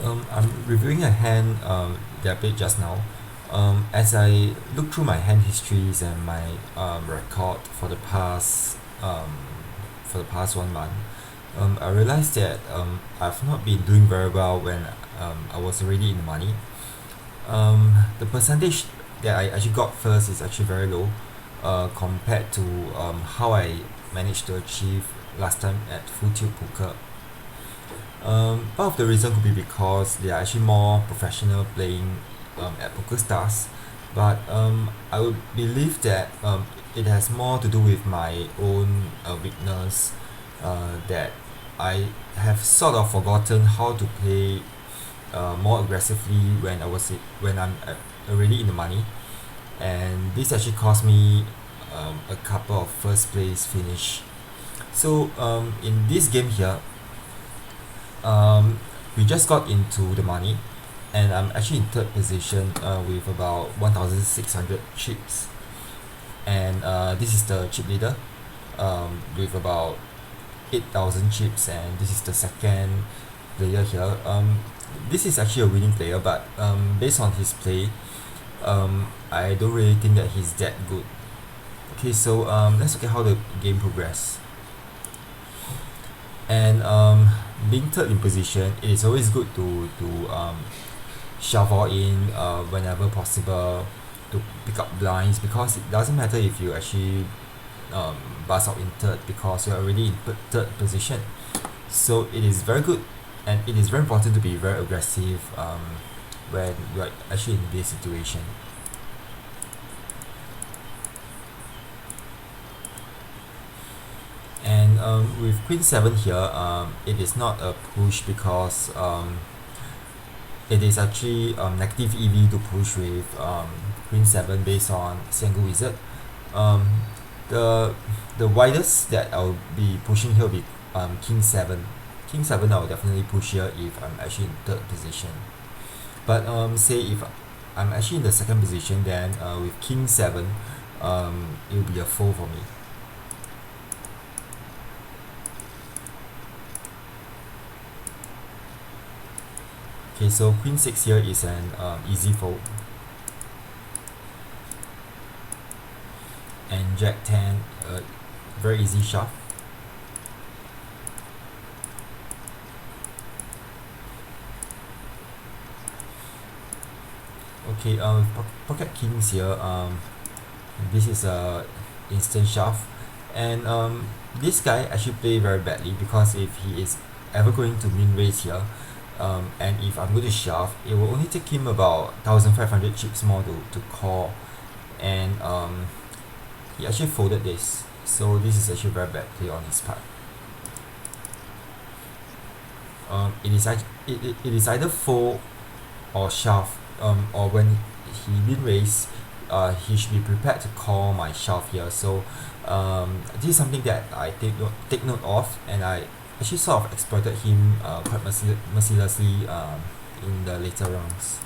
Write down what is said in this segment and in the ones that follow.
I'm reviewing a hand that I played just now. As I look through my hand histories and my record for the past 1 month, I realized that I've not been doing very well when I was already in the money. The percentage that I actually got first is actually very low compared to how I managed to achieve last time at full tilt poker. Part of the reason could be because they are actually more professional playing at Poker Stars, but I would believe that it has more to do with my own weakness, that I have sort of forgotten how to play more aggressively when I'm already in the money, and this actually cost me a couple of first place finish. So in this game here, um, we just got into the money, and I'm actually in third position with about 1,600 chips, and this is the chip leader with about 8,000 chips, and this is the second player here. This is actually a winning player, but based on his play, I don't really think that he's that good. Okay, so let's look at how the game progress. And being third in position, it is always good to shove all in whenever possible to pick up blinds, because it doesn't matter if you actually bust out in third, because you're already in third position. So it is very good, and it is very important to be very aggressive when you're actually in this situation. And with Queen 7 here, it is not a push because it is actually negative EV to push with Queen 7 based on single wizard. Um, the the widest that I'll be pushing here will be King 7. King 7 I'll definitely push here if I'm actually in third position. But say if I'm actually in the second position, then with King 7, it will be a fold for me. Okay, so Queen 6 here is an easy fold. And Jack 10, very easy shove. Okay, pocket kings here, this is a instant shove, and this guy actually play very badly, because if he is ever going to min raise here, and if I'm going to shove, it will only take him about 1,500 chips more to call, and he actually folded this, so this is actually very bad play on his part. It is either fold or shove, or when he min raise, he should be prepared to call my shove here. So this is something that I take note of, and I actually sort of exploited him quite mercilessly in the later rounds.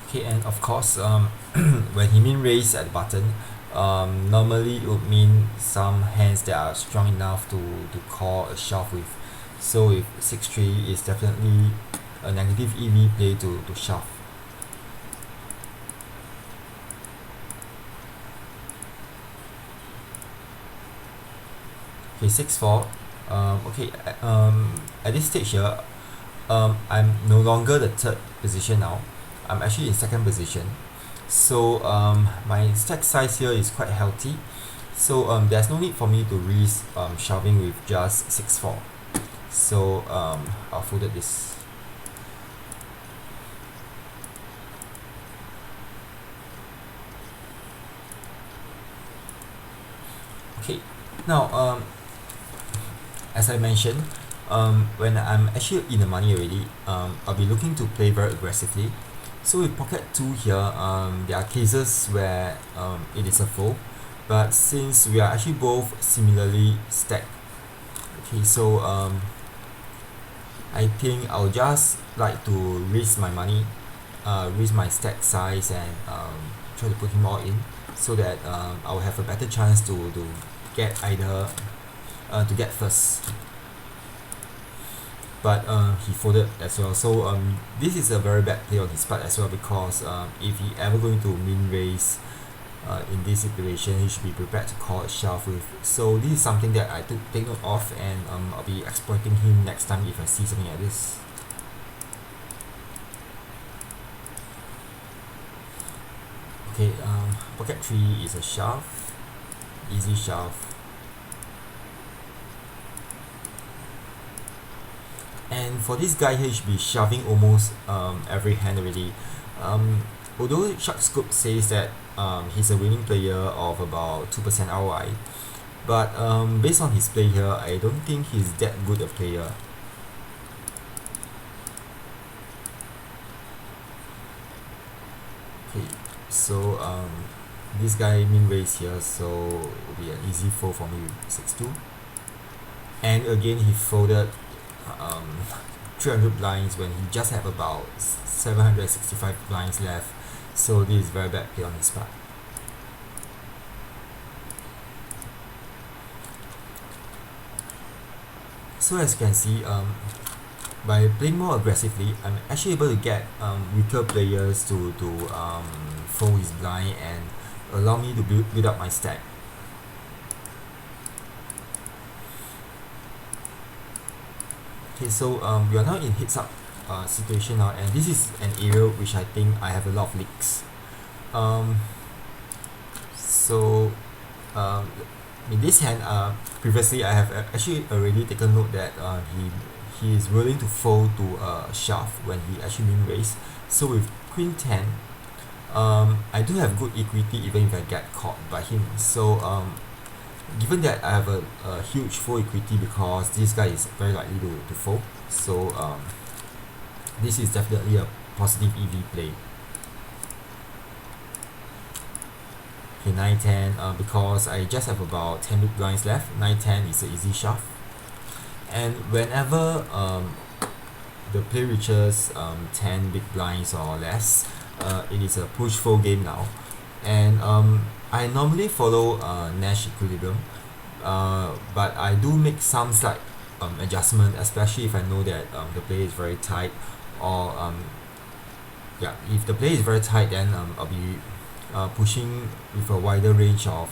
Okay, and of course, when he min raise at the button, normally it would mean some hands that are strong enough to call a shove with. So with 6-3 is definitely a negative EV play to shove. Okay, 6-4. Okay, at this stage here, I'm no longer the third position now. I'm actually in second position. So my stack size here is quite healthy. So there's no need for me to risk shoving with just 6-4. So I'll folded this. Okay, now as I mentioned, when I'm actually in the money already, I'll be looking to play very aggressively. So with pocket 2 here, there are cases where it is a fold, but since we are actually both similarly stacked, okay, so I think I'll just like to risk my money, risk my stack size, and try to put him all in, so that I'll have a better chance to get either to get first. but he folded as well. So this is a very bad play on his part as well, because if he ever going to min raise in this situation, he should be prepared to call a shove with. So this is something that I take note of, and I'll be exploiting him next time if I see something like this. Okay, pocket 3 is a shove, easy shove. And for this guy here, he should be shoving almost every hand already. Although Shark Scope says that he's a winning player of about 2% ROI, but based on his play here, I don't think he's that good a player. Okay, so this guy min raise here, so it will be an easy fold for me with 6-2. And again, he folded 300 blinds when he just have about 765 blinds left. So this is very bad play on his part. So as you can see, by playing more aggressively, I'm actually able to get weaker players to fold his blind and allow me to build up my stack. Okay, so we are now in heads up situation now, and this is an area which I think I have a lot of leaks. So in this hand, previously I have actually already taken note that he is willing to fold to a shove when he actually min raise. So with Queen 10, I do have good equity even if I get caught by him. So given that I have a huge fold equity because this guy is very likely to fold, so this is definitely a positive EV play. Okay, 9-10, because I just have about 10 big blinds left, 9-10 is an easy shove. And whenever the play reaches 10 big blinds or less, it is a push fold game now. And I normally follow Nash equilibrium, but I do make some slight adjustment, especially if I know that the play is very tight, or yeah, if the play is very tight, then I'll be pushing with a wider range of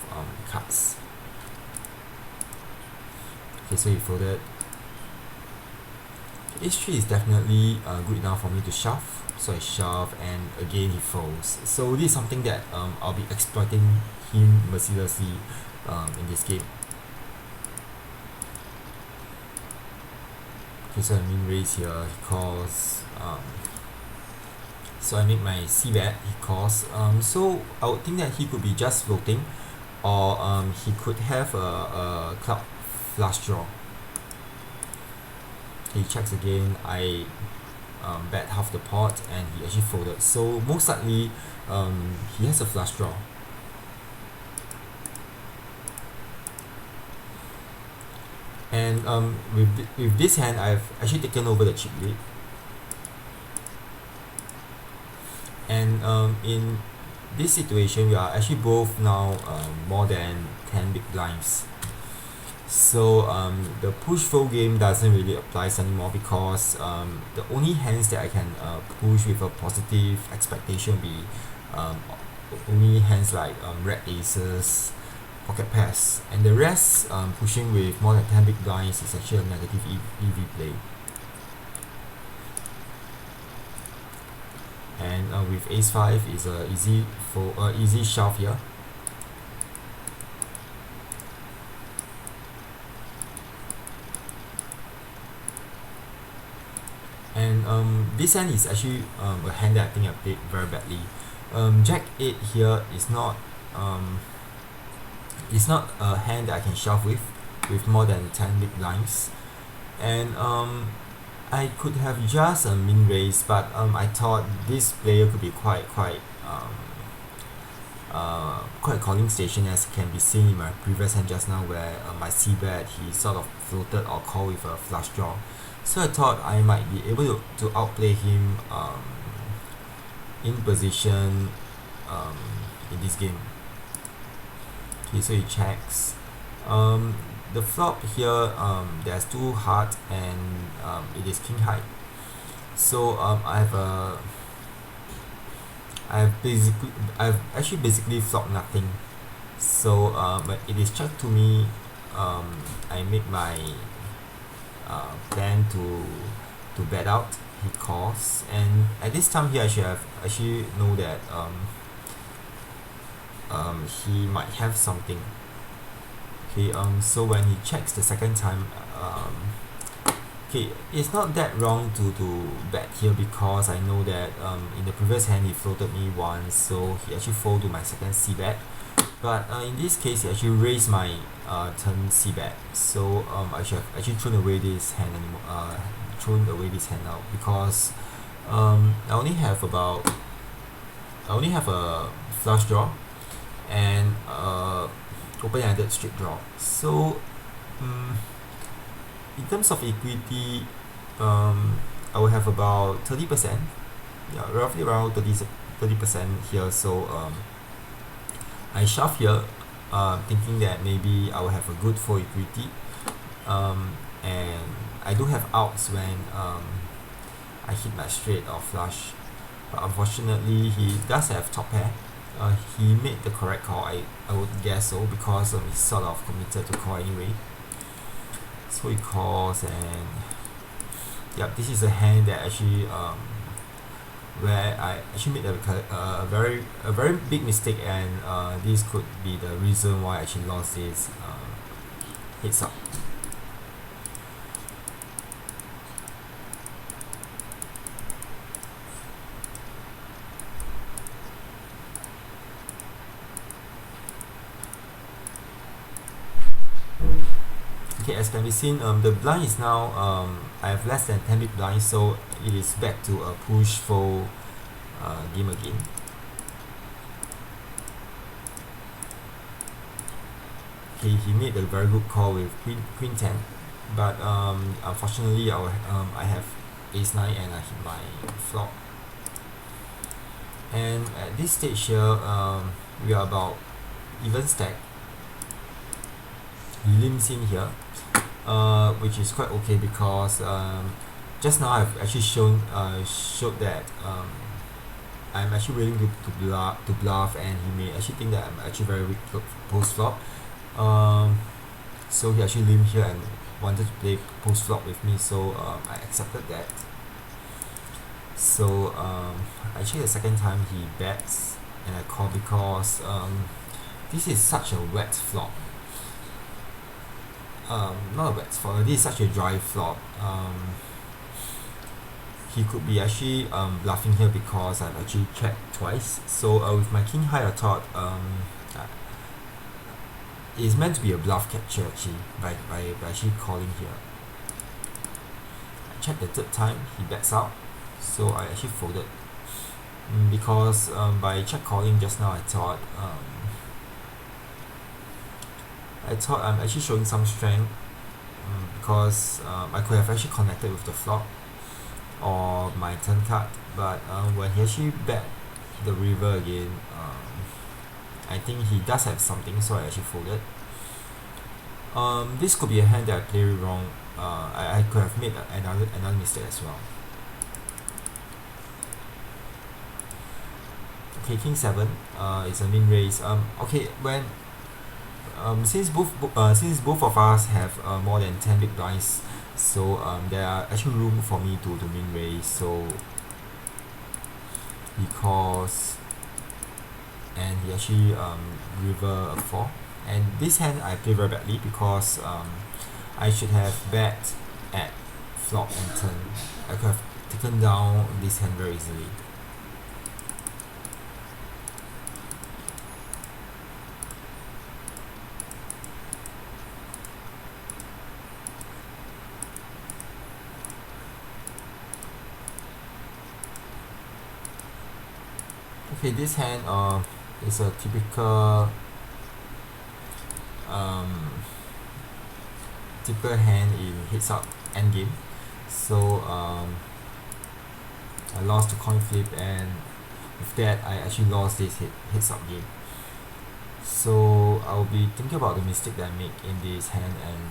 cards. Okay, so he folded. H3 is definitely good enough for me to shove, so I shove, and again he folds. So this is something that I'll be exploiting him mercilessly in this game. Okay, so I min raise here, he calls, so I make my C bet, he calls. So I would think that he could be just floating, or he could have a club flush draw. He checks again, I bet half the pot, and he actually folded. So most likely he has a flush draw. And with this hand, I've actually taken over the chip lead. And in this situation, we are actually both now more than 10 big blinds. So the push fold game doesn't really apply anymore, because the only hands that I can push with a positive expectation will be only hands like red aces, pocket pairs, and the rest pushing with more than 10 big blinds is actually a negative EV play. And with ace 5 is a easy shove here. And this hand is actually a hand that I think I played very badly. Jack 8 here is not a hand that I can shove with more than 10 big blinds. And I could have just a min raise, but I thought this player could be quite a calling station, as can be seen in my previous hand just now, where my C bet he sort of floated or called with a flush draw. So I thought I might be able to outplay him in position in this game. Okay, so he checks. the flop here, there's two heart and it is king high. So I've actually basically flopped nothing. So when it is checked to me, I make my plan to bet out. He calls, and at this time here I should have actually know that he might have something. Okay, so when he checks the second time, okay, it's not that wrong to bet here because I know that in the previous hand he floated me once, so he actually fold to my second c bet. But in this case, he actually raised my turn c bet, so I should have actually thrown away this hand now because I only have a flush draw and open-ended straight draw. So in terms of equity, I will have about 30%, yeah, roughly around 30% here. So I shove here, thinking that maybe I will have a good full equity, and I do have outs when I hit my straight or flush, but unfortunately he does have top pair. He made the correct call, I would guess so, because he's sort of committed to call anyway. So he calls, and yep, this is a hand that actually where I actually made a very big mistake, and this could be the reason why I actually lost this heads up. Okay, as can be seen, the blind is now, I have less than 10 big blinds, so it is back to a push fold game again. Okay, he made a very good call with queen 10, but unfortunately I have ace 9 and I hit my flop. And at this stage here, we are about even stack. He limps in here, which is quite okay because just now I've actually showed that I'm actually willing to bluff, and he may actually think that I'm actually very weak post flop. So he actually limped here and wanted to play post flop with me, so I accepted that. So actually the second time he bets and I call because this is such a wet flop. Not a wet flop, this is such a dry flop. He could be actually bluffing here because I've actually checked twice. So with my king high, I thought it's meant to be a bluff capture actually by actually calling here. I checked the third time, he bets out, so I actually folded because by check calling just now I thought I'm actually showing some strength, because I could have actually connected with the flop or my turn card, but when he actually bet the river again, I think he does have something, so I actually folded. This could be a hand that I played wrong. I could have made another mistake as well. Okay, king 7 is a min raise. Okay, when since both of us have more than 10 big blinds, so there are actually room for me to min raise. So he calls, and he actually river a 4, and this hand I play very badly because I should have bet at flop and turn. I could have taken down this hand very easily. Okay, this hand is a typical hand in heads up endgame. So I lost the coin flip, and with that I actually lost this heads up game. So I'll be thinking about the mistake that I make in this hand, and